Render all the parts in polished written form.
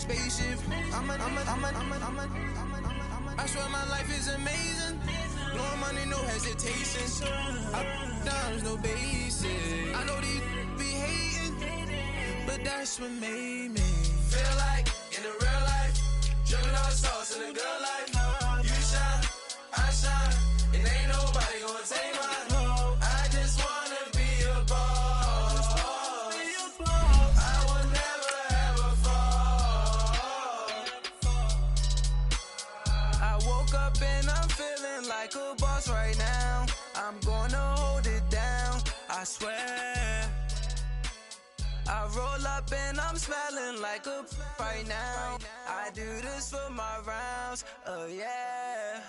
spaceship. I swear my life is amazing. Blowing money, no hesitation. Up, downs, no basic. I know these be hating, but that's what made me feel like in the real life. Dripping all the sauce in the good life. You shine, I shine, and ain't nobody gonna take mine. I just wanna be a boss. I will never ever fall. I woke up and I'm feeling like a boss right now. I'm gonna hold it down, I swear. I roll up and I'm smelling like a right now. I do this for my rounds, oh yeah.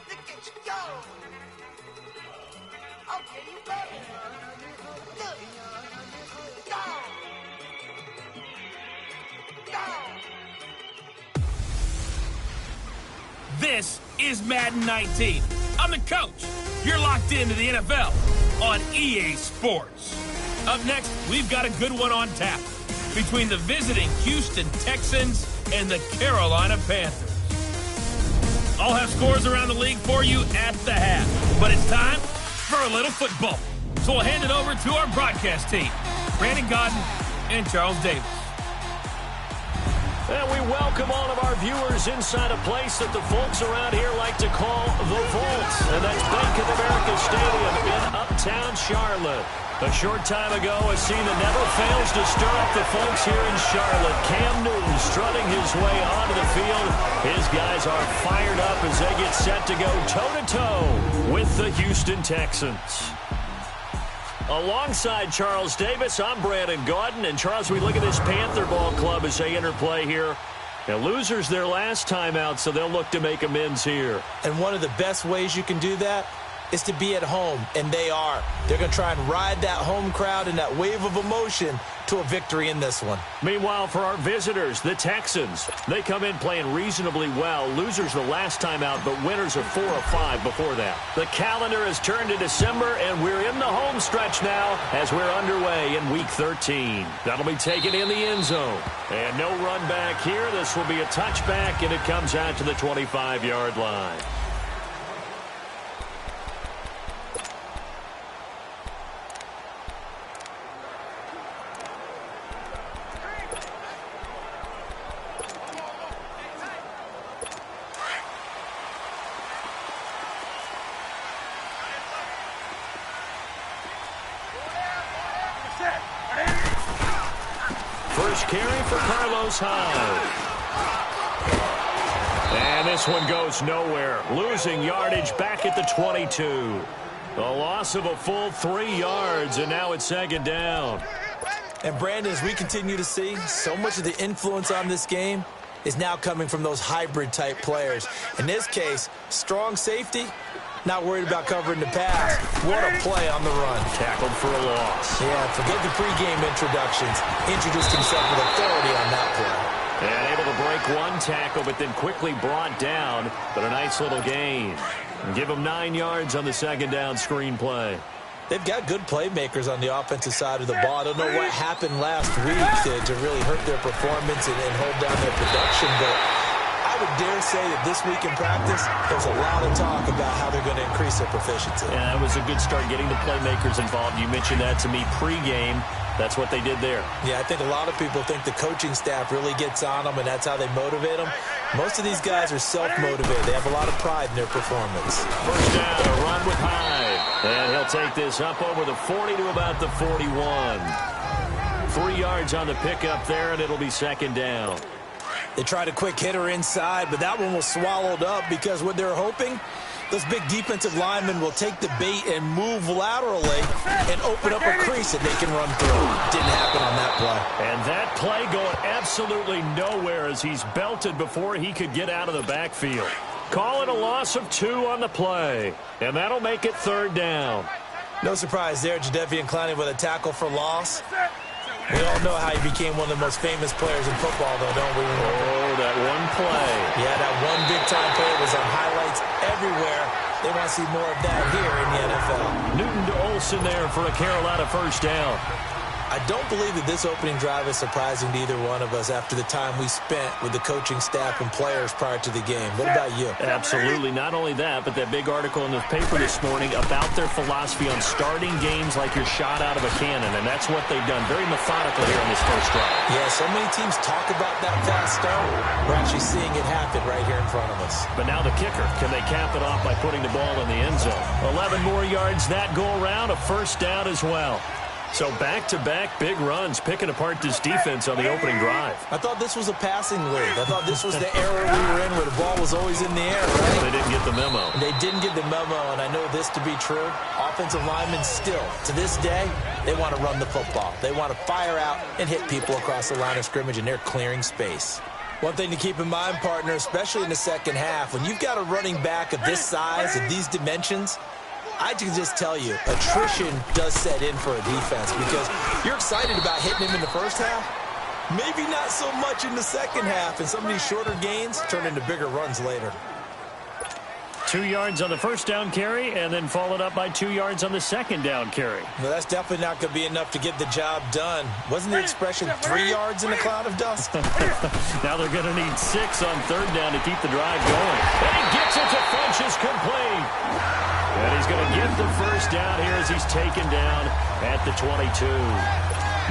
Look at you go. Okay, you better. Look. Go. Go. This is Madden 19. I'm the coach. You're locked into the NFL on EA Sports. Up next, we've got a good one on tap between the visiting Houston Texans and the Carolina Panthers. I'll have scores around the league for you at the half, but it's time for a little football. So we'll hand it over to our broadcast team, Brandon Godden and Charles Davis. And we welcome all of our viewers inside a place that the folks around here like to call the Vault. And that's Bank of America Stadium in uptown Charlotte. A short time ago, a scene that never fails to stir up the folks here in Charlotte. Cam Newton strutting his way onto the field. His guys are fired up as they get set to go toe-to-toe with the Houston Texans. Alongside Charles Davis, I'm Brandon Gaudin. And Charles, we look at this Panther ball club as they interplay here. Now, losers their last time out, so they'll look to make amends here. And one of the best ways you can do that is to be at home, and they are. They're going to try and ride that home crowd and that wave of emotion to a victory in this one. Meanwhile, for our visitors, the Texans, they come in playing reasonably well. Losers the last time out, but winners of 4 of 5 before that. The calendar has turned to December, and we're in the home stretch now as we're underway in Week 13. That'll be taken in the end zone. And no run back here. This will be a touchback, and it comes out to the 25-yard line. First carry for Carlos Hyde. And this one goes nowhere. Losing yardage back at the 22. A loss of a full 3 yards, and now it's second down. And Brandon, as we continue to see, so much of the influence on this game is now coming from those hybrid-type players. In this case, strong safety, not worried about covering the pass. What a play on the run. Tackled for a loss. Yeah, forget the pregame introductions. Introduced himself with authority on that play. And able to break one tackle, but then quickly brought down. But a nice little gain. And give him 9 yards on the second down screen play. They've got good playmakers on the offensive side of the ball. I don't know what happened last week to really hurt their performance and hold down their production, but I would dare say that this week in practice, there's a lot of talk about how they're going to increase their proficiency. Yeah, that was a good start getting the playmakers involved. You mentioned that to me pregame. That's what they did there. Yeah, I think a lot of people think the coaching staff really gets on them, and that's how they motivate them. Most of these guys are self-motivated. They have a lot of pride in their performance. First down, a run with Hyde. And he'll take this up over the 40 to about the 41. 3 yards on the pickup there, and it'll be second down. They tried a quick hitter inside, but that one was swallowed up because what they're hoping, those big defensive linemen will take the bait and move laterally and open up a crease that they can run through. Didn't happen on that play. And that play going absolutely nowhere as he's belted before he could get out of the backfield. Call it a loss of 2 on the play. And that'll make it third down. No surprise there, Jadeveon Clowney with a tackle for loss. We all know how he became one of the most famous players in football, though, don't we? Oh, that one play. Yeah, that one big-time play was on highlights everywhere. They want to see more of that here in the NFL. Newton to Olsen there for a Carolina first down. I don't believe that this opening drive is surprising to either one of us after the time we spent with the coaching staff and players prior to the game. What about you? Absolutely. Not only that, but that big article in the paper this morning about their philosophy on starting games like you're shot out of a cannon, and that's what they've done. Very methodical here in this first drive. Yeah, so many teams talk about that fast start. We're actually seeing it happen right here in front of us. But now the kicker. Can they cap it off by putting the ball in the end zone? 11 more yards that go around, a first down as well. So back-to-back big runs, picking apart this defense on the opening drive. I thought this was a passing league. I thought this was the era we were in where the ball was always in the air, right? They didn't get the memo. They didn't get the memo, and I know this to be true. Offensive linemen still, to this day, they want to run the football. They want to fire out and hit people across the line of scrimmage, and they're clearing space. One thing to keep in mind, partner, especially in the second half, when you've got a running back of this size, of these dimensions, I can just tell you, attrition does set in for a defense because you're excited about hitting him in the first half. Maybe not so much in the second half, and some of these shorter gains turn into bigger runs later. 2 yards on the first down carry, and then followed up by 2 yards on the second down carry. Well, that's definitely not going to be enough to get the job done. Wasn't the expression 3 yards in a cloud of dust? Now they're going to need 6 on third down to keep the drive going. And he gets it to Funchess complete. And he's going to get the first down here as he's taken down at the 22.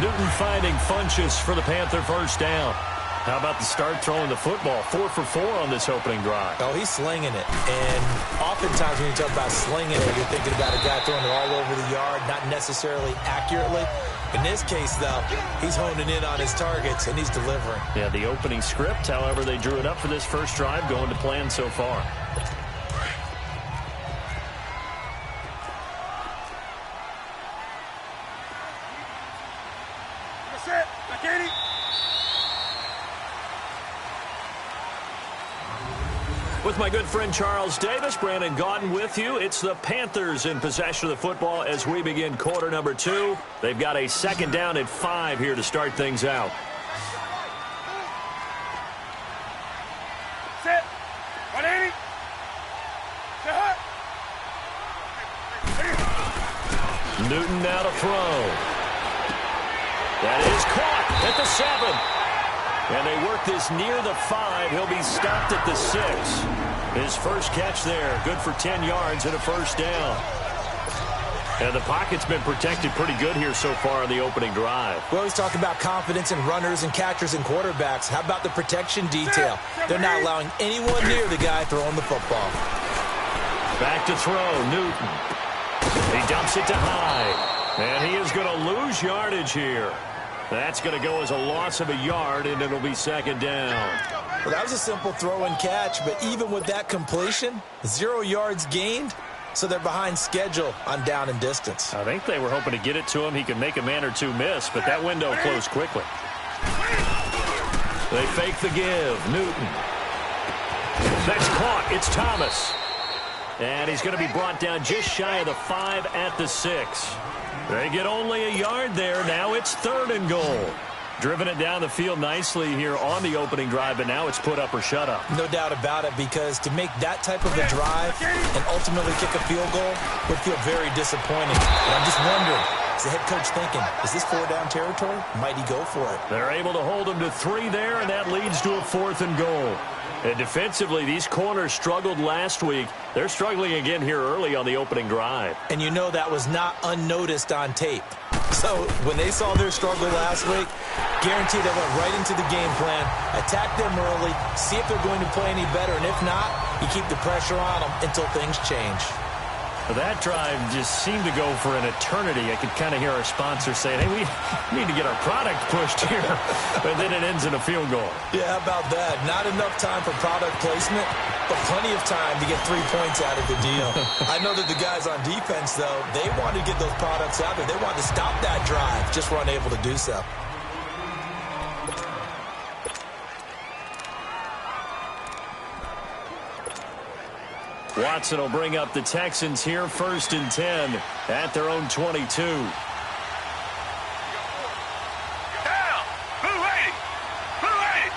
Newton finding Funchess for the Panther first down. How about the start throwing the football? 4 for 4 on this opening drive. Oh, he's slinging it. And oftentimes when you talk about slinging it, you're thinking about a guy throwing it all over the yard, not necessarily accurately. In this case, though, he's honing in on his targets, and he's delivering. Yeah, the opening script, however, they drew it up for this first drive, going to plan so far. With my good friend Charles Davis, Brandon Gaudin with you. It's the Panthers in possession of the football as we begin quarter number 2. They've got a second down at 5 here to start things out. Set. 180. Newton now to throw. That is caught at the 7. And they work this near the 5. He'll be stopped at the 6. His first catch there, good for 10 yards and a first down. And the pocket's been protected pretty good here so far on the opening drive. We always talk about confidence in runners and catchers and quarterbacks. How about the protection detail? They're not allowing anyone near the guy throwing the football. Back to throw, Newton. He dumps it to Hyde. And he is going to lose yardage here. That's going to go as a loss of a yard, and it'll be second down. Well, that was a simple throw and catch, but even with that completion, 0 yards gained, so they're behind schedule on down and distance. I think they were hoping to get it to him. He could make a man or two miss, but that window closed quickly. They fake the give. Newton. That's caught. It's Thomas. And he's going to be brought down just shy of the 5 at the 6. They get only a yard there. Now it's 3rd and goal. Driven it down the field nicely here on the opening drive, but now it's put up or shut up. No doubt about it, because to make that type of a drive and ultimately kick a field goal would feel very disappointing. And I'm just wondering, is the head coach thinking, is this 4-down territory? Might he go for it? They're able to hold him to 3 there, and that leads to a 4th and goal. And defensively, these corners struggled last week. They're struggling again here early on the opening drive. And you know that was not unnoticed on tape. So when they saw their struggle last week, guaranteed they went right into the game plan, attack them early, see if they're going to play any better, and if not, you keep the pressure on them until things change. That drive just seemed to go for an eternity. I could kind of hear our sponsor saying, hey, we need to get our product pushed here. And then it ends in a field goal. Yeah, how about that? Not enough time for product placement, but plenty of time to get 3 points out of the deal. I know that the guys on defense, though, they wanted to get those products out there. They wanted to stop that drive, just were unable to do so. Watson will bring up the Texans here, 1st and 10 at their own 22. Down. 280. 280.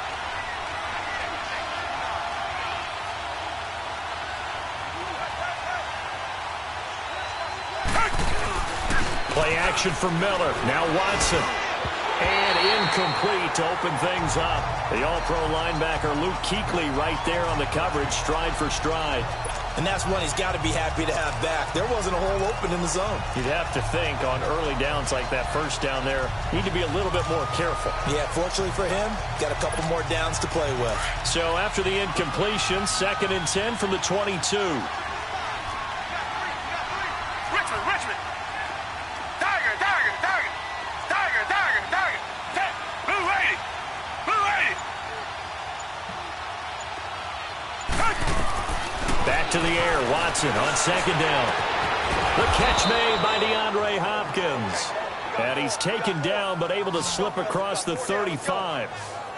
Play action for Miller. Now Watson. And incomplete to open things up. The all-pro linebacker Luke Kuechly right there on the coverage, stride for stride. And that's one he's got to be happy to have back. There wasn't a hole open in the zone. You'd have to think on early downs like that first down there, need to be a little bit more careful. Yeah, fortunately for him, got a couple more downs to play with. So after the incompletion, 2nd and 10 from the 22. Richmond. Tiger. Blue 80. Back to the air, Watson on 2nd down. The catch made by DeAndre Hopkins. And he's taken down, but able to slip across the 35.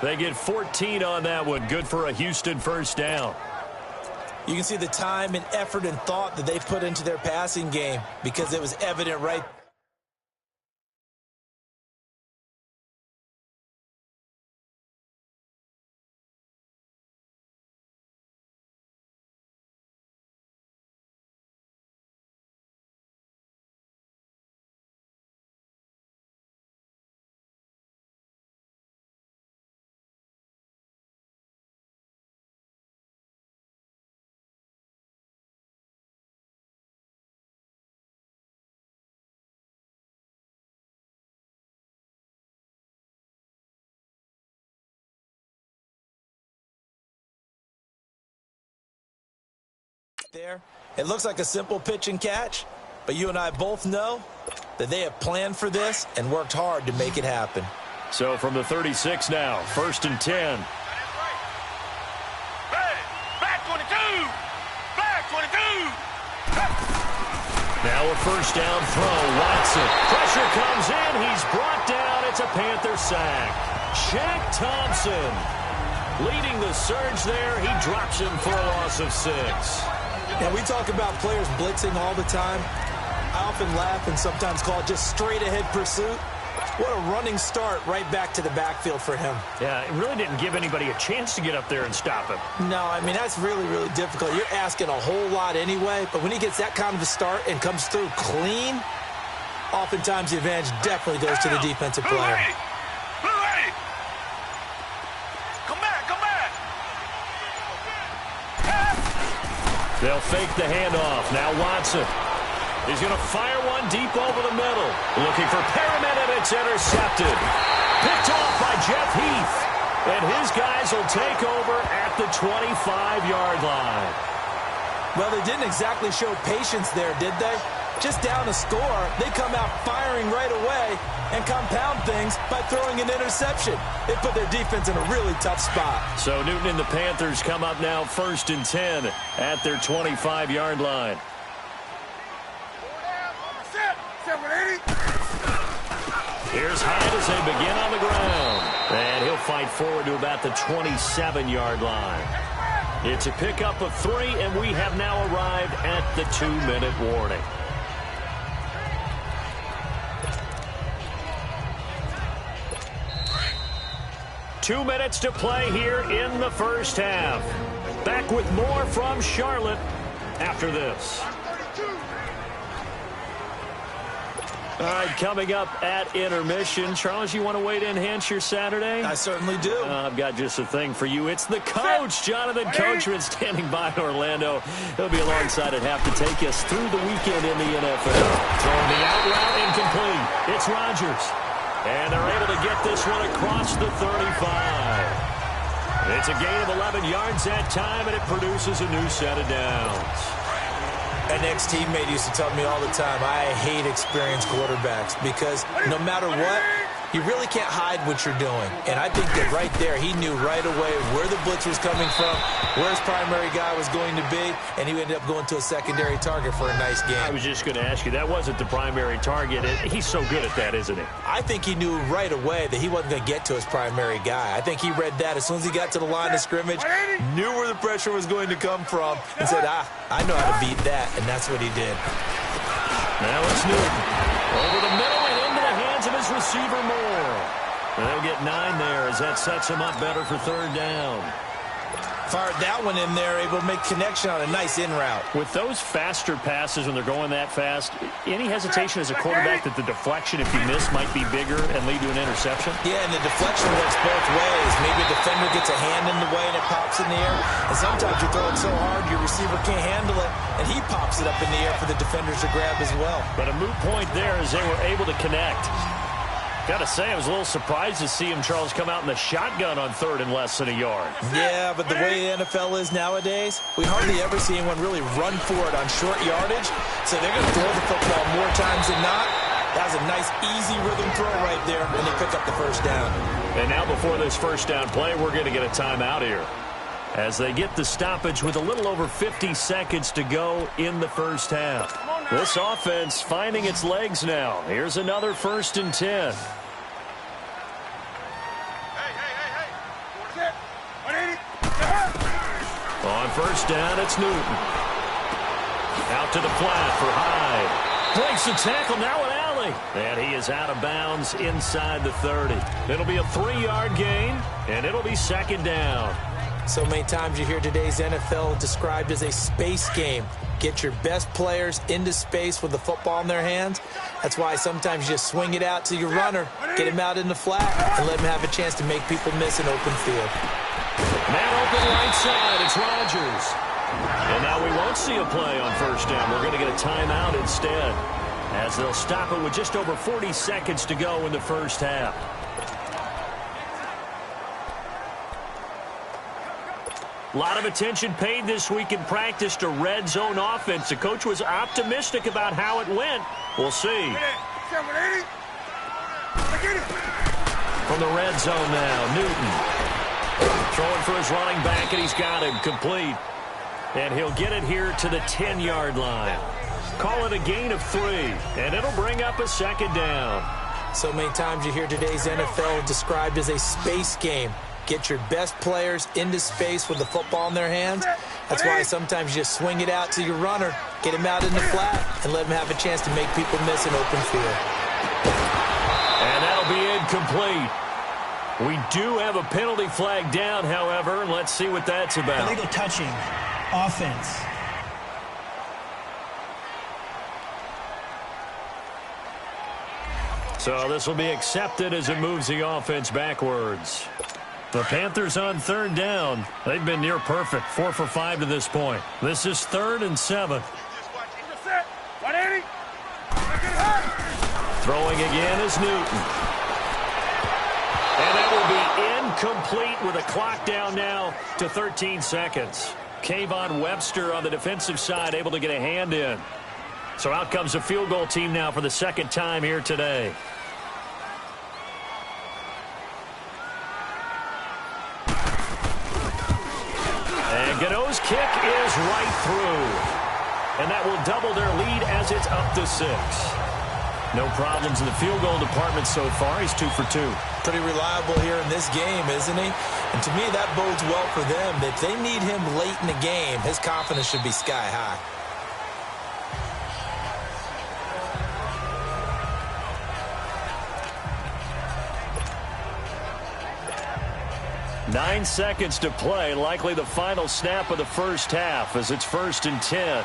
They get 14 on that one. Good for a Houston first down. You can see the time and effort and thought that they put into their passing game because it was evident right there. It looks like a simple pitch and catch, but you and I both know that they have planned for this and worked hard to make it happen. So from the 36 now, 1st and 10. Back 22. Now a first down throw, Watson. Pressure comes in, he's brought down. It's a Panther sack. Shaq Thompson leading the surge there. He drops him for a loss of 6. And we talk about players blitzing all the time. I often laugh and sometimes call it just straight ahead pursuit. What a running start right back to the backfield for him. Yeah, it really didn't give anybody a chance to get up there and stop him. No, I mean, that's really, really difficult. You're asking a whole lot anyway, but when he gets that kind of a start and comes through clean, oftentimes the advantage definitely goes to the defensive player. They'll fake the handoff. Now Watson. He's going to fire one deep over the middle. Looking for Perriman, and it's intercepted. Picked off by Jeff Heath. And his guys will take over at the 25-yard line. Well, they didn't exactly show patience there, did they? Just down a score, they come out firing right away and compound things by throwing an interception. It put their defense in a really tough spot. So Newton and the Panthers come up now 1st and 10 at their 25-yard line. Here's Hyde as they begin on the ground. And he'll fight forward to about the 27-yard line. It's a pickup of 3, and we have now arrived at the 2-minute warning. Two minutes to play here in the first half. Back with more from Charlotte after this. All right, coming up at intermission. Charles, you want to wait to enhance your Saturday? I certainly do. I've got just a thing for you. It's the coach, Jonathan Coachman, standing by in Orlando. He'll be alongside at half to take us through the weekend in the NFL. Throwing the out route incomplete. It's Rodgers. And they're able to get this one across the 35. It's a gain of 11 yards that time, and it produces a new set of downs. An ex-teammate used to tell me all the time, I hate experienced quarterbacks because no matter what, you really can't hide what you're doing. And I think that right there, he knew right away where the blitz was coming from, where his primary guy was going to be, and he ended up going to a secondary target for a nice game. I was just going to ask you, that wasn't the primary target. He's so good at that, isn't he? I think he knew right away that he wasn't going to get to his primary guy. I think he read that as soon as he got to the line of scrimmage, knew where the pressure was going to come from, and said, I know how to beat that, and that's what he did. Now it's Newton. Over the middle and into the hands of his receiver Moore. And they'll get 9 there as that sets him up better for 3rd down. Fired that one in there, able to make connection on a nice in route. With those faster passes when they're going that fast, any hesitation as a quarterback that the deflection, if you miss, might be bigger and lead to an interception? Yeah, and the deflection works both ways. Maybe a defender gets a hand in the way and it pops in the air. And sometimes you throw it so hard your receiver can't handle it, and he pops it up in the air for the defenders to grab as well. But a moot point there as they were able to connect. Got to say, I was a little surprised to see him, Charles, come out in the shotgun on third and less than a yard. Yeah, but the way the NFL is nowadays, we hardly ever see anyone really run for it on short yardage. So they're going to throw the football more times than not. That was a nice, easy rhythm throw right there, and they pick up the first down. And now before this first down play, we're going to get a timeout here, as they get the stoppage with a little over 50 seconds to go in the first half. This offense finding its legs now. Here's another 1st and 10. On first down, it's Newton. Out to the flat for Hyde. Breaks the tackle, now an alley. And he is out of bounds inside the 30. It'll be a 3-yard gain, and it'll be 2nd down. So many times you hear today's NFL described as a space game. Get your best players into space with the football in their hands. That's why sometimes you just swing it out to your runner, get him out in the flat, and let him have a chance to make people miss an open field. Man open right side, it's Rodgers. And now we won't see a play on first down. We're going to get a timeout instead, as they'll stop it with just over 40 seconds to go in the first half. A lot of attention paid this week in practice to red zone offense. The coach was optimistic about how it went. We'll see. From the red zone now, Newton. Throwing for his running back, and he's got him complete. And he'll get it here to the 10-yard line. Call it a gain of 3, and it'll bring up a 2nd down. So many times you hear today's NFL described as a space game. Get your best players into space with the football in their hands. That's why sometimes you just swing it out to your runner, get him out in the flat, and let him have a chance to make people miss an open field. And that'll be incomplete. We do have a penalty flag down, however, and let's see what that's about. Illegal touching, offense. So this will be accepted as it moves the offense backwards. The Panthers on 3rd down. They've been near perfect, 4 for 5 to this point. This is 3rd and 7. Throwing again is Newton. And that will be incomplete with a clock down now to 13 seconds. Kayvon Webster on the defensive side able to get a hand in. So out comes the field goal team now for the 2nd time here today. And Gano's kick is right through. And that will double their lead as it's up to 6. No problems in the field goal department so far. He's 2 for 2. Pretty reliable here in this game, isn't he? And to me, that bodes well for them. If they need him late in the game, his confidence should be sky high. Nine seconds to play, likely the final snap of the first half as it's 1st and 10.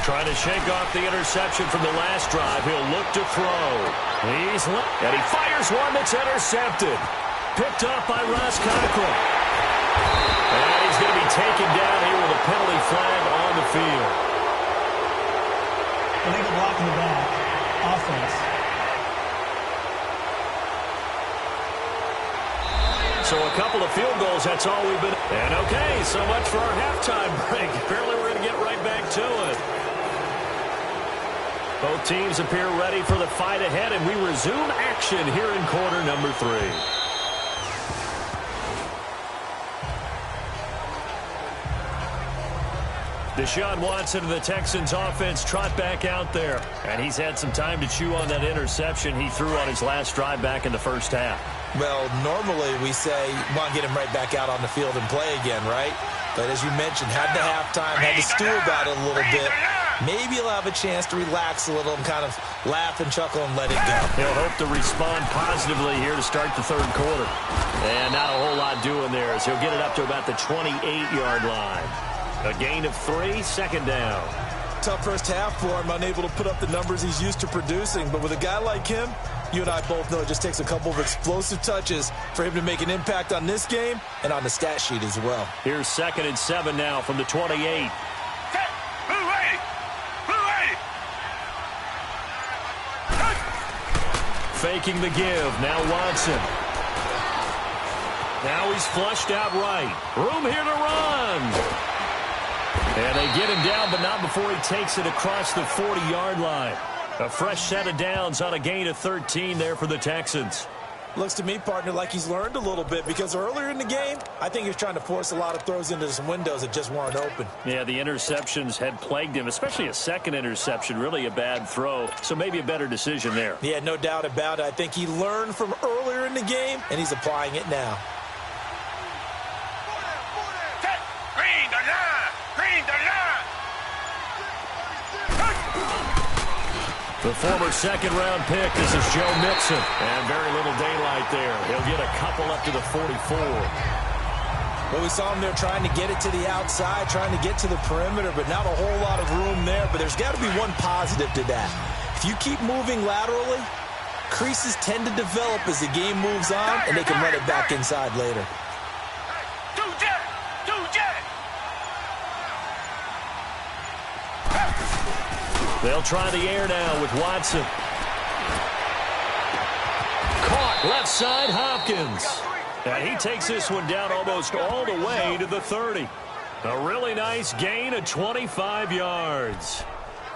Trying to shake off the interception from the last drive. He'll look to throw. And he fires one that's intercepted. Picked off by Ross Cockrell. And he's going to be taken down here with a penalty flag on the field. Illegal block in the back. Offense. So a couple of field goals, that's all we've been. And okay, so much for our halftime break. Apparently we're going to get right back to it. Both teams appear ready for the fight ahead, and we resume action here in quarter number 3. Deshaun Watson of the Texans offense trot back out there. And he's had some time to chew on that interception he threw on his last drive back in the first half. Well, normally we say, want to get him right back out on the field and play again, right? But as you mentioned, had the halftime, had to stew about it a little bit. maybe he'll have a chance to relax a little and kind of laugh and chuckle and let it go. He'll hope to respond positively here to start the third quarter. And not a whole lot doing there as he'll get it up to about the 28-yard line. A gain of 3, second down. Tough first half for him, unable to put up the numbers he's used to producing. But with a guy like him, you and I both know it just takes a couple of explosive touches for him to make an impact on this game and on the stat sheet as well. Here's 2nd and 7 now from the 28. Faking the give. Now Watson. Now he's flushed out right. Room here to run. And they get him down, but not before he takes it across the 40-yard line. A fresh set of downs on a gain of 13 there for the Texans. Looks to me, partner, like he's learned a little bit because earlier in the game, I think he was trying to force a lot of throws into some windows that just weren't open. Yeah, the interceptions had plagued him, especially a second interception, really a bad throw. So maybe a better decision there. Yeah, no doubt about it. I think he learned from earlier in the game, and he's applying it now. The former second-round pick, this is Joe Mixon. And very little daylight there. He'll get a couple up to the 44. Well, we saw him there trying to get it to the outside, trying to get to the perimeter, but not a whole lot of room there. But there's got to be one positive to that. If you keep moving laterally, creases tend to develop as the game moves on, and they can run it back inside later. They'll try the air now with Watson. Caught left side, Hopkins. And he takes this one down almost all the way to the 30. A really nice gain of 25 yards.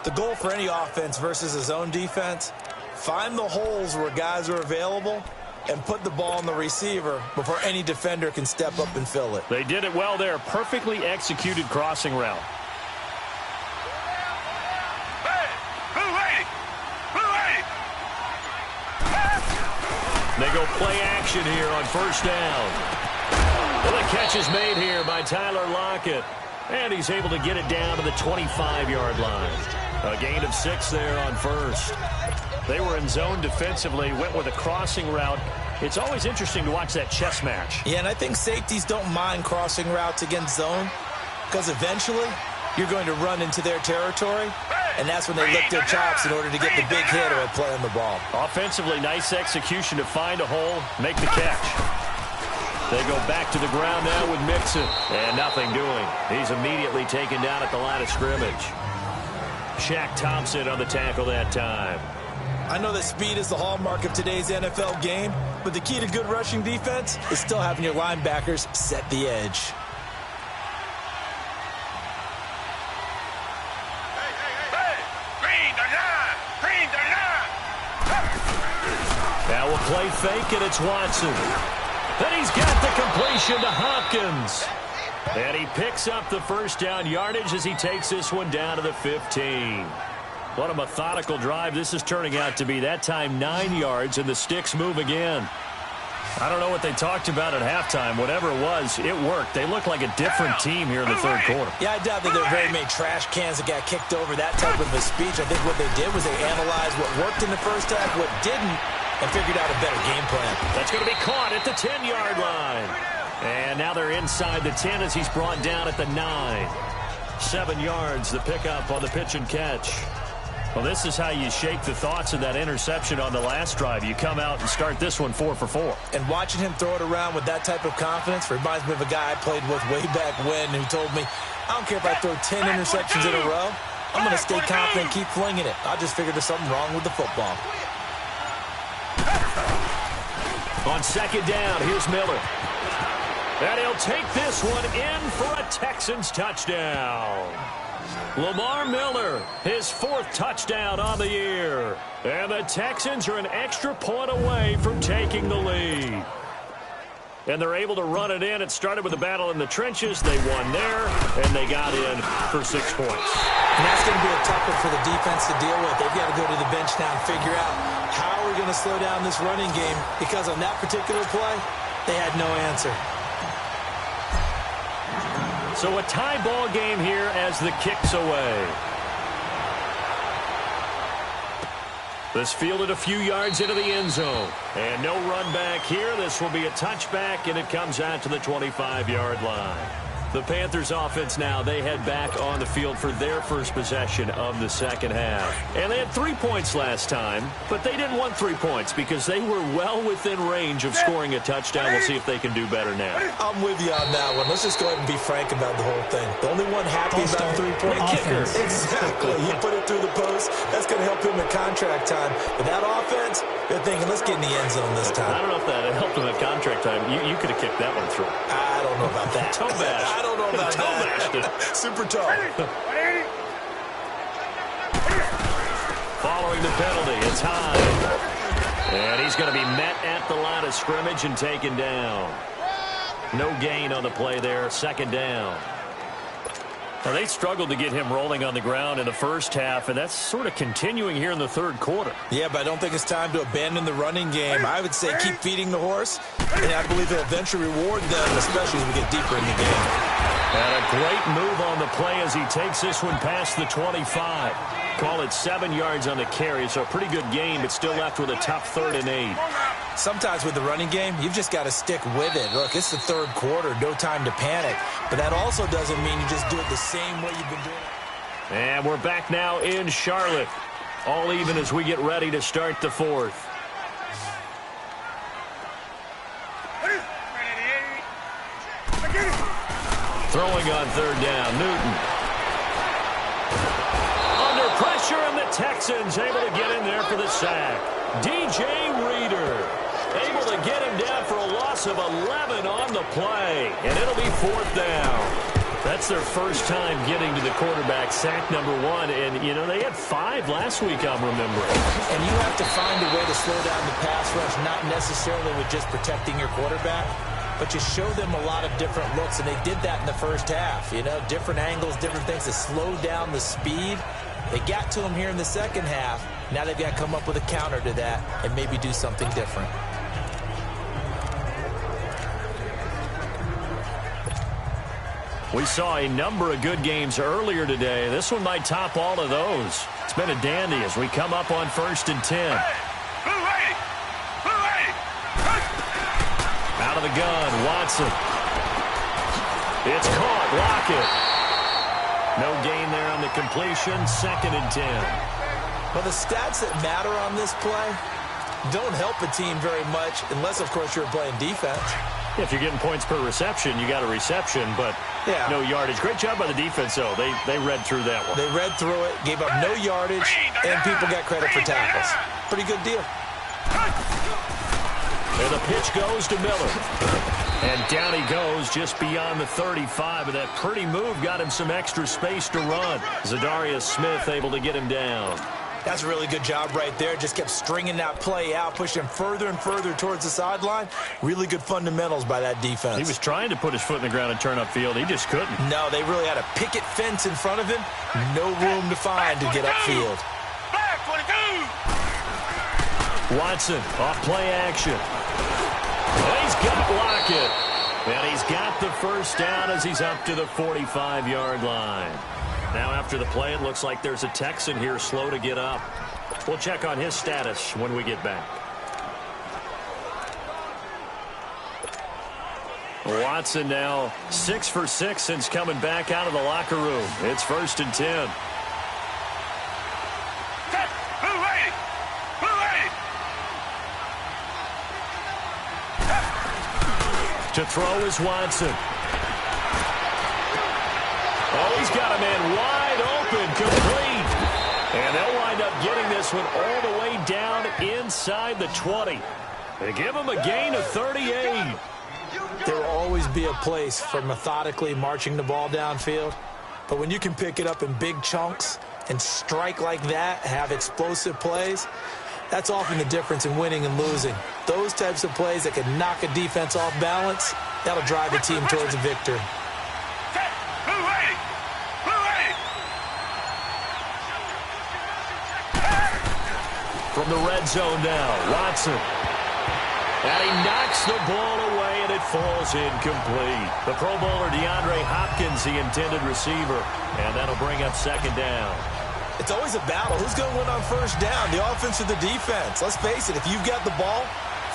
The goal for any offense versus a zone defense, find the holes where guys are available and put the ball on the receiver before any defender can step up and fill it. They did it well there. Perfectly executed crossing route. They go play action here on first down. Well, the catch is made here by Tyler Lockett. And he's able to get it down to the 25-yard line. A gain of 6 there on first. They were in zone defensively, went with a crossing route. It's always interesting to watch that chess match. Yeah, and I think safeties don't mind crossing routes against zone because eventually you're going to run into their territory, and that's when they lick their chops in order to get the big hit or a play on the ball. Offensively, nice execution to find a hole, make the catch. They go back to the ground now with Mixon, and nothing doing. He's immediately taken down at the line of scrimmage. Shaq Thompson on the tackle that time. I know that speed is the hallmark of today's NFL game, but the key to good rushing defense is still having your linebackers set the edge. Now we'll play fake, and it's Watson. Then he's got the completion to Hopkins. And he picks up the first down yardage as he takes this one down to the 15. What a methodical drive this is turning out to be. That time 9 yards, and the sticks move again. I don't know what they talked about at halftime. Whatever it was, it worked. They look like a different team here in the third quarter. Yeah, I doubt that there are very many trash cans that got kicked over, that type of a speech. I think what they did was they analyzed what worked in the first half, what didn't, and figured out a better game plan. That's going to be caught at the 10-yard line. And now they're inside the 10 as he's brought down at the 9. 7 yards, the pickup on the pitch and catch. Well, this is how you shake the thoughts of that interception on the last drive. You come out and start this one 4 for 4. And watching him throw it around with that type of confidence reminds me of a guy I played with way back when who told me, I don't care if I throw 10 interceptions in a row. I'm going to stay confident and keep flinging it. I just figured there's something wrong with the football. On second down, here's Miller. And he'll take this one in for a Texans touchdown. Lamar Miller, his 4th touchdown on the year. And the Texans are an extra point away from taking the lead. And they're able to run it in. It started with a battle in the trenches. They won there, and they got in for 6 points. And that's going to be a tough one for the defense to deal with. They've got to go to the bench now and figure out how are we going to slow down this running game, because on that particular play, they had no answer. So a tie ball game here as the kick's away. This fielded a few yards into the end zone. And no run back here. This will be a touchback, and it comes out to the 25-yard line. The Panthers offense now, they head back on the field for their first possession of the second half. And they had 3 points last time, but they didn't want 3 points because they were well within range of scoring a touchdown. We'll see if they can do better now. I'm with you on that one. Let's just go ahead and be frank about the whole thing. The only one happy about 3-point kicker. Exactly. He put it through the post. That's going to help him in contract time. But that offense, they're thinking, let's get in the end zone this time. I don't know if that helped him at contract time. You could have kicked that one through. I don't know about that. Toe bash. I don't know about that. Super toe. Following the penalty, it's high. And he's going to be met at the line of scrimmage and taken down. No gain on the play there. Second down. Now, they struggled to get him rolling on the ground in the first half, and that's sort of continuing here in the third quarter. Yeah, but I don't think it's time to abandon the running game. I would say keep feeding the horse, and I believe he'll eventually reward them, especially as we get deeper in the game. And a great move on the play as he takes this one past the 25. Call it 7 yards on the carry, so a pretty good game, but still left with a tough 3rd and 8. Sometimes with the running game, you've just got to stick with it. Look, it's the third quarter, no time to panic. But that also doesn't mean you just do it the same way you've been doing it. And we're back now in Charlotte. All even as we get ready to start the fourth. Throwing on third down, Newton. Under pressure, and the Texans able to get in there for the sack. DJ Reader able to get him down for a loss of 11 on the play, and it'll be 4th down. That's their first time getting to the quarterback, sack number 1, and, you know, they had 5 last week, I'm remembering. And you have to find a way to slow down the pass rush, not necessarily with just protecting your quarterback, but you show them a lot of different looks, and they did that in the first half. You know, different angles, different things to slow down the speed. They got to him here in the second half. Now they've got to come up with a counter to that and maybe do something different. We saw a number of good games earlier today. This one might top all of those. It's been a dandy as we come up on 1st and 10. Out of the gun, Watson. It's caught, Lockett. No gain there on the completion, 2nd and 10. Well, the stats that matter on this play don't help a team very much unless, of course, you're playing defense. If you're getting points per reception, you got a reception, but no yardage. Great job by the defense, though. They read through that one. They read through it, gave up no yardage, and people got credit for tackles. Pretty good deal. And the pitch goes to Miller. And down he goes just beyond the 35. And that pretty move got him some extra space to run. Zadarius Smith able to get him down. That's a really good job right there. Just kept stringing that play out, pushing him further and further towards the sideline. Really good fundamentals by that defense. He was trying to put his foot in the ground and turn upfield. He just couldn't. No, they really had a picket fence in front of him. No room to find to get upfield. Watson off play action. And he's got Lockett. And he's got the first down as he's up to the 45-yard line. Now after the play, it looks like there's a Texan here slow to get up. We'll check on his status when we get back. Watson now 6 for 6 since coming back out of the locker room. It's 1st and 10. To throw is Watson. Oh, he's got a man wide open, complete. And they'll wind up getting this one all the way down inside the 20. They give him a gain of 38. There will always be a place for methodically marching the ball downfield. But when you can pick it up in big chunks and strike like that, have explosive plays, that's often the difference in winning and losing. Those types of plays that can knock a defense off balance, that'll drive the team towards a victory. From the red zone now, Watson. And he knocks the ball away, and it falls incomplete. The Pro Bowler DeAndre Hopkins, the intended receiver. And that'll bring up 2nd down. It's always a battle. Who's going to win on first down, the offense or the defense? Let's face it, if you've got the ball,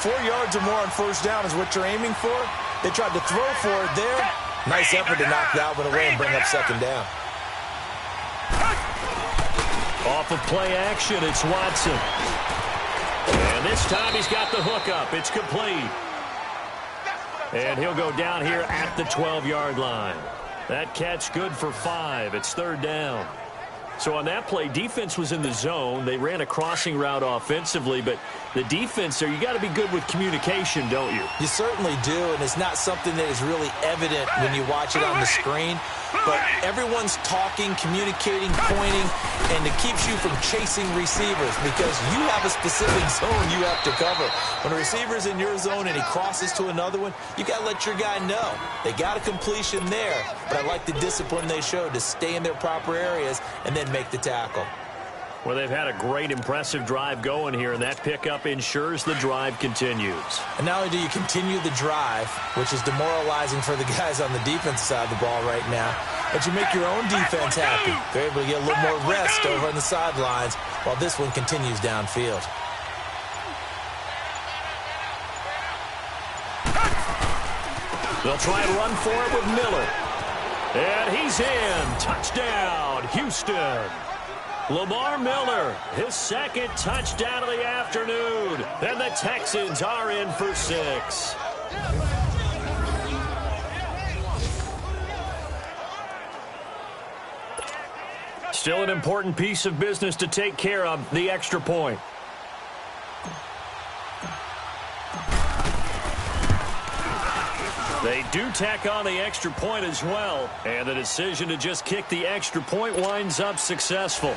4 yards or more on first down is what you're aiming for. They tried to throw for it there. Nice effort to knock that one away and bring up second down. Off of play action, it's Watson. And this time he's got the hook up. It's complete. And he'll go down here at the 12-yard line. That catch good for 5. It's third down. So on that play, defense was in the zone. They ran a crossing route offensively, but the defense there, you got to be good with communication, don't you? You certainly do, and it's not something that is really evident when you watch it on the screen. But everyone's talking, communicating, pointing, and it keeps you from chasing receivers because you have a specific zone you have to cover. When a receiver's in your zone and he crosses to another one, you got to let your guy know. They got a completion there, but I like the discipline they showed to stay in their proper areas and then make the tackle. Well, they've had a great, impressive drive going here, and that pickup ensures the drive continues. And not only do you continue the drive, which is demoralizing for the guys on the defensive side of the ball right now, but you make your own defense happy. They're able to get a little more rest over on the sidelines while this one continues downfield. They'll try and run for it with Miller. And he's in. Touchdown, Houston. Lamar Miller, his second touchdown of the afternoon. And the Texans are in for 6. Still an important piece of business to take care of, the extra point. They do tack on the extra point as well, and the decision to just kick the extra point winds up successful.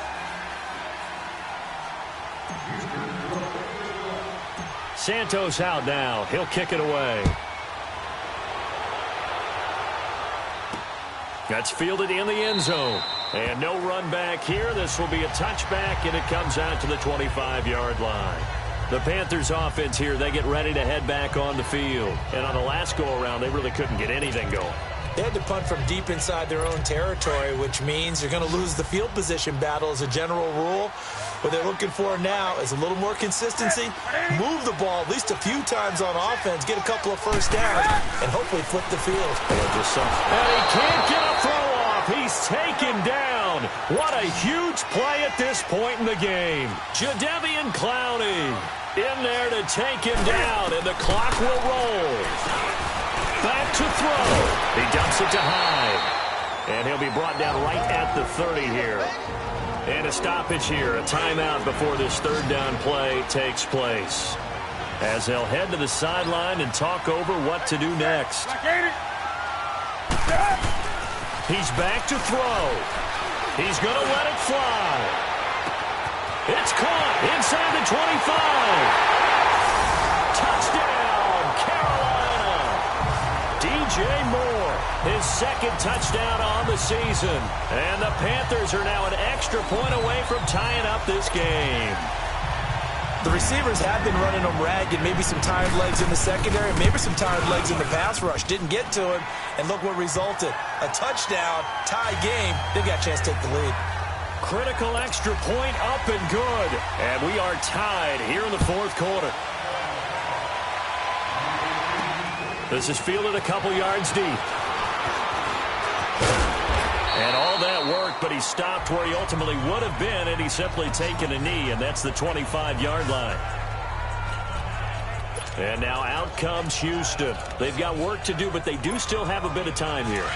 Santos out now. He'll kick it away. That's fielded in the end zone. And no run back here. This will be a touchback, and it comes out to the 25-yard line. The Panthers offense here, they get ready to head back on the field. And on the last go-around, they really couldn't get anything going. They had to punt from deep inside their own territory, which means you're going to lose the field position battle as a general rule. What they're looking for now is a little more consistency, move the ball at least a few times on offense, get a couple of first downs, and hopefully flip the field. And he can't get a throw off. He's taken down. What a huge play at this point in the game. Jadeveon Clowney in there to take him down, and the clock will roll. Back to throw. He dumps it to Hyde. And he'll be brought down right at the 30 here. And a stoppage here, a timeout before this third down play takes place. As they'll head to the sideline and talk over what to do next. He's back to throw. He's going to let it fly. It's caught inside the 25. Touchdown, Carolina. DJ Moore, his second touchdown on the season. And the Panthers are now an extra point away from tying up this game. The receivers have been running them ragged, maybe some tired legs in the secondary, maybe some tired legs in the pass rush. Didn't get to him, and look what resulted. A touchdown, tie game. They've got a chance to take the lead. Critical extra point up and good. And we are tied here in the fourth quarter. This is fielded a couple yards deep. And all that work, but he stopped where he ultimately would have been, and he's simply taken a knee, and that's the 25-yard line. And now out comes Houston. They've got work to do, but they do still have a bit of time here.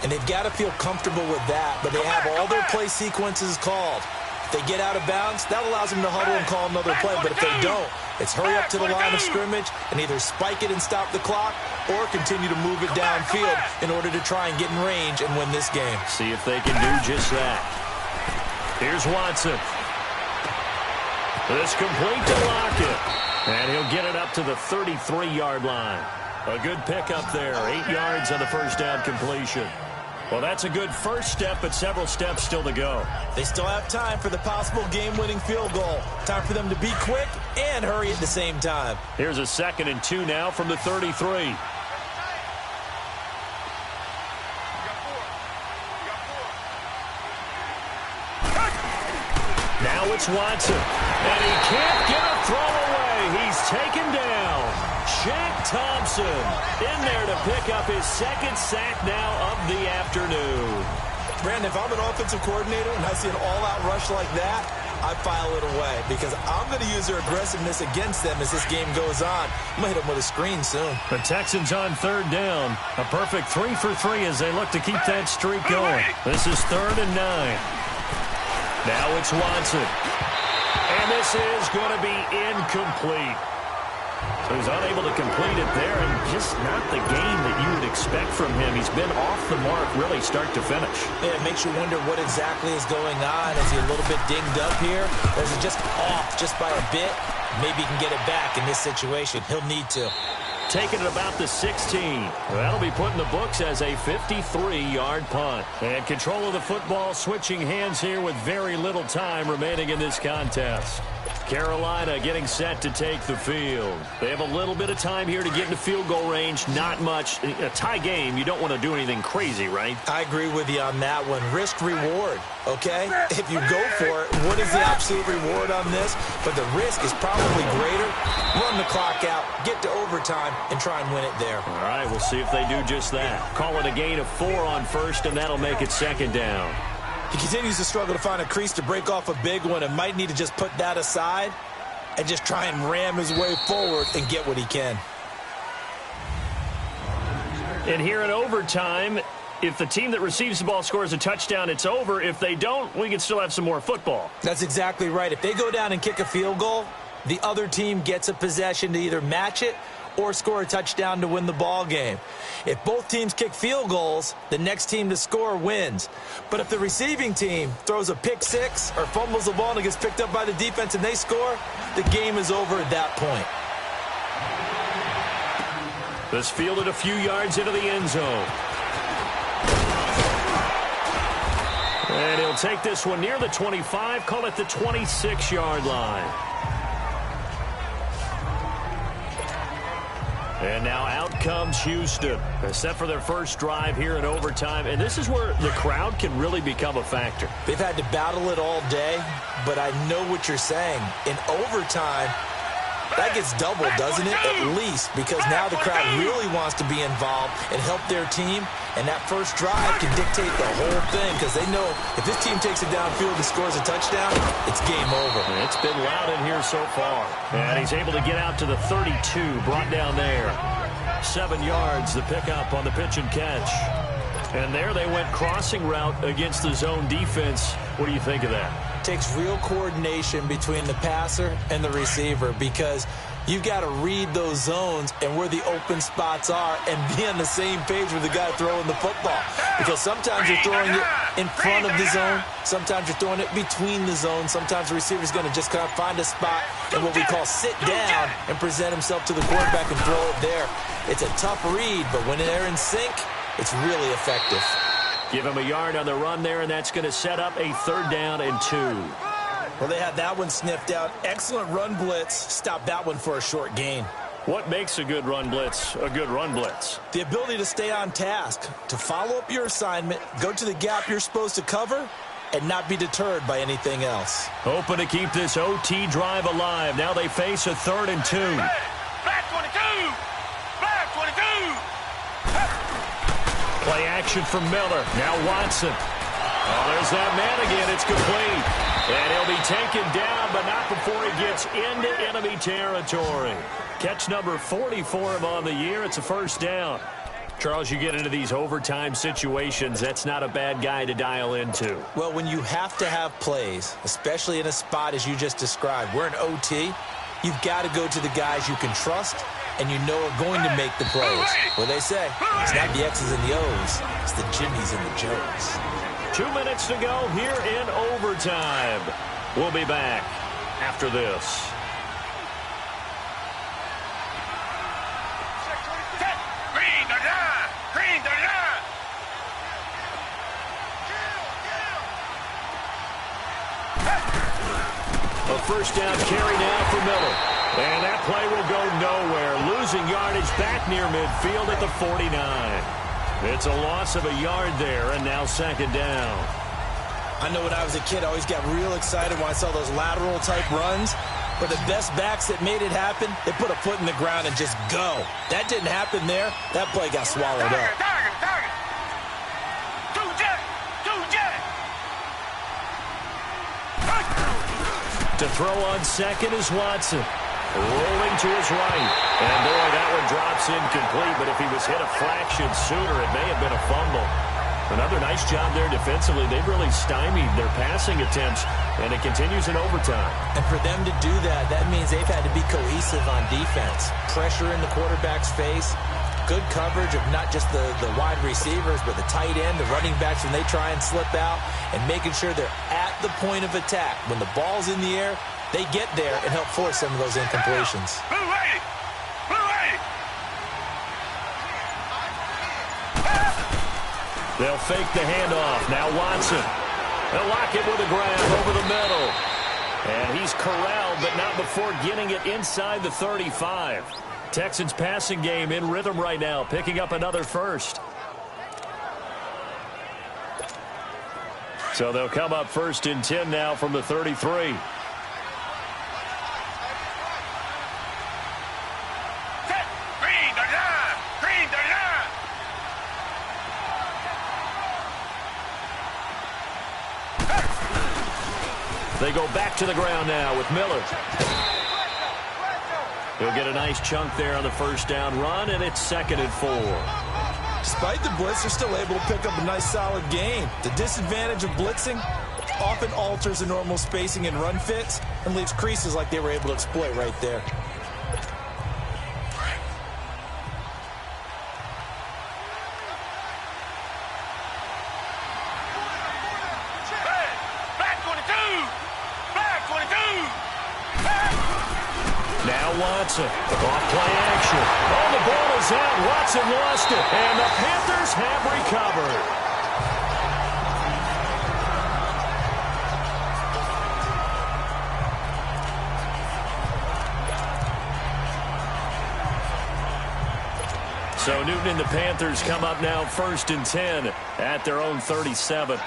And they've got to feel comfortable with that, but they have all their play sequences called. If they get out of bounds, that allows them to huddle and call another play, but if they don't, it's hurry up to the line of scrimmage and either spike it and stop the clock or continue to move it downfield in order to try and get in range and win this game. See if they can do just that. Here's Watson. This complete to Lockett. And he'll get it up to the 33-yard line. A good pickup there. 8 yards on the first down completion. Well, that's a good first step, but several steps still to go. They still have time for the possible game-winning field goal. Time for them to be quick and hurry at the same time. Here's a 2nd and 2 now from the 33. Now it's Watson. And he can't get a throw away. He's taken down. Shaq Thompson in there to pick up his second sack now of the afternoon. Brandon, if I'm an offensive coordinator and I see an all-out rush like that, I file it away because I'm going to use their aggressiveness against them as this game goes on. I'm going to hit them with a screen soon. The Texans on third down. A perfect 3 for 3 as they look to keep that streak going. This is 3rd and 9. Now it's Watson. And this is going to be incomplete. So he's unable to complete it there, and just not the game that you would expect from him. He's been off the mark really start to finish. Yeah, it makes you wonder what exactly is going on. Is he a little bit dinged up here? Or is it just off just by a bit? Maybe he can get it back in this situation. He'll need to. Taking it about the 16. That'll be put in the books as a 53-yard punt. And control of the football switching hands here with very little time remaining in this contest. Carolina getting set to take the field. They have a little bit of time here to get into field goal range. Not much. A tie game, you don't want to do anything crazy, right? I agree with you on that one. Risk reward, okay? If you go for it, what is the absolute reward on this? But the risk is probably greater. Run the clock out, get to overtime, and try and win it there. All right, we'll see if they do just that. Call it a gain of 4 on first, and that'll make it 2nd down. He continues to struggle to find a crease to break off a big one and might need to just put that aside and just try and ram his way forward and get what he can. And here in overtime, if the team that receives the ball scores a touchdown, it's over. If they don't, we can still have some more football. That's exactly right. If they go down and kick a field goal, the other team gets a possession to either match it or score a touchdown to win the ball game. If both teams kick field goals, the next team to score wins. But if the receiving team throws a pick six or fumbles the ball and it gets picked up by the defense and they score, the game is over at that point. This fielded a few yards into the end zone. And he'll take this one near the 25, call it the 26-yard line. And now out comes Houston, set for their first drive here in overtime. And this is where the crowd can really become a factor. They've had to battle it all day, but I know what you're saying. In overtime, that gets doubled, doesn't it? At least, because now the crowd really wants to be involved and help their team. And that first drive can dictate the whole thing because they know if this team takes it downfield and scores a touchdown, it's game over. It's been loud in here so far. And he's able to get out to the 32, brought down there. 7 yards, the pickup on the pitch and catch. And there they went crossing route against the zone defense. What do you think of that? Takes real coordination between the passer and the receiver because you've got to read those zones and where the open spots are and be on the same page with the guy throwing the football. Because sometimes you're throwing it in front of the zone. Sometimes you're throwing it between the zones. Sometimes the receiver's going to just kind of find a spot and what we call sit down and present himself to the quarterback and throw it there. It's a tough read, but when they're in sync, it's really effective. Give him a yard on the run there, and that's going to set up a 3rd down and 2. Well, they had that one sniffed out. Excellent run blitz. Stop that one for a short gain. What makes a good run blitz a good run blitz? The ability to stay on task, to follow up your assignment, go to the gap you're supposed to cover, and not be deterred by anything else. Hoping to keep this OT drive alive. Now they face a 3rd and 2. Black 22! Black 22! Play action from Miller. Now Watson. Oh, there's that man again. It's complete. And he'll be taken down, but not before he gets into enemy territory. Catch number 40 for him on the year. It's a 1st down. Charles, you get into these overtime situations, that's not a bad guy to dial into. Well, when you have to have plays, especially in a spot as you just described, we're in OT, you've got to go to the guys you can trust and you know are going to make the plays. What they say, it's not the X's and the O's, it's the Jimmys and the Joes. 2 minutes to go here in overtime. We'll be back after this. Green the line! Green the line! A 1st down carry now for Miller. And that play will go nowhere. Losing yardage back near midfield at the 49. It's a loss of a yard there, and now 2nd down. I know when I was a kid, I always got real excited when I saw those lateral-type runs. But the best backs that made it happen, they put a foot in the ground and just go. That didn't happen there. That play got swallowed up. Target. Two jet. To throw on second is Watson. Rolling to his right. And boy, that one drops incomplete. But if he was hit a fraction sooner, it may have been a fumble. Another nice job there defensively. They've really stymied their passing attempts, and it continues in overtime. And for them to do that, that means they've had to be cohesive on defense. Pressure in the quarterback's face, good coverage of not just the wide receivers, but the tight end, the running backs when they try and slip out, and making sure they're at the point of attack. When the ball's in the air, they get there and help force some of those incompletions. Blue ready. They'll fake the handoff. Now Watson. They'll lock it with a grab over the middle. And he's corralled, but not before getting it inside the 35. Texans passing game in rhythm right now, picking up another first. So they'll come up first and 10 now from the 33. They go back to the ground now with Miller. He'll get a nice chunk there on the first down run, and it's 2nd and 4. Despite the blitz, they're still able to pick up a nice, solid gain. The disadvantage of blitzing often alters the normal spacing and run fits and leaves creases like they were able to exploit right there. Watson, off play action. Oh, the ball is out. Watson lost it, and the Panthers have recovered. So Newton and the Panthers come up now 1st and 10 at their own 37.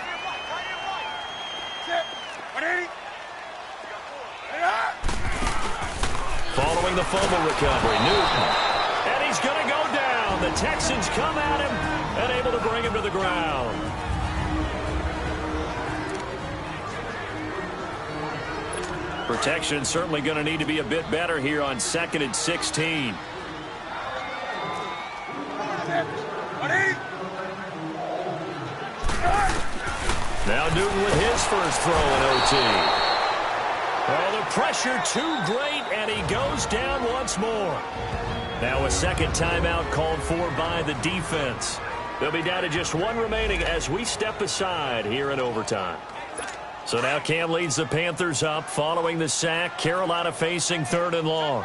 Following the fumble recovery, Newton. And he's going to go down. The Texans come at him and able to bring him to the ground. Protection certainly going to need to be a bit better here on 2nd and 16. Now Newton with his first throw in OT. Oh, the pressure too great, and he goes down once more. Now a second timeout called for by the defense. They'll be down to just one remaining as we step aside here in overtime. So now Cam leads the Panthers up following the sack. Carolina facing 3rd and long.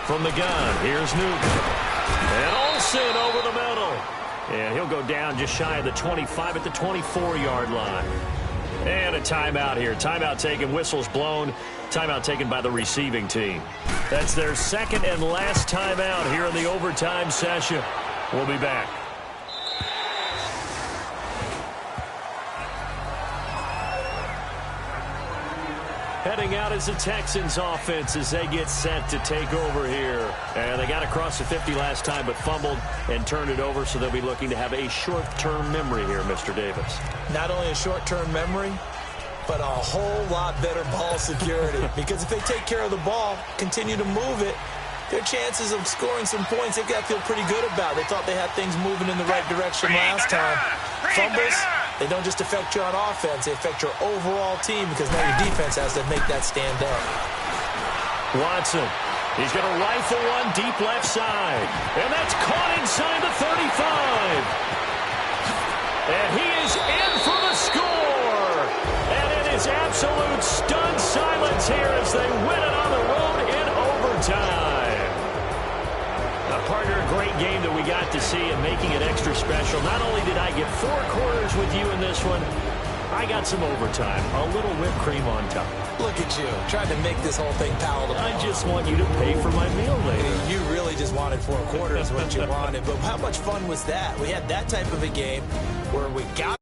From the gun, here's Newton. And Olsen over the middle. And he'll go down just shy of the 25 at the 24-yard line. And a timeout here. Timeout taken, whistles blown. Timeout taken by the receiving team. That's their second and last timeout here in the overtime session. We'll be back. Heading out is the Texans offense as they get set to take over here. And they got across the 50 last time but fumbled and turned it over, so they'll be looking to have a short-term memory here, Mr. Davis. Not only a short-term memory, but a whole lot better ball security. Because if they take care of the ball, continue to move it, their chances of scoring some points, they've got to feel pretty good about. They thought they had things moving in the right direction last time. Fumbles, they don't just affect you on offense, they affect your overall team because now your defense has to make that stand up. Watson, he's going to rifle one deep left side. And that's caught inside the 35. And he is in for the score. And it is absolute stunned silence here as they win it on the road in overtime. Partner, a great game that we got to see and making it extra special. Not only did I get 4 quarters with you in this one, I got some overtime, a little whipped cream on top. Look at you, trying to make this whole thing palatable. I just want you to pay for my meal later. You really just wanted 4 quarters what you wanted, but how much fun was that? We had that type of a game where we got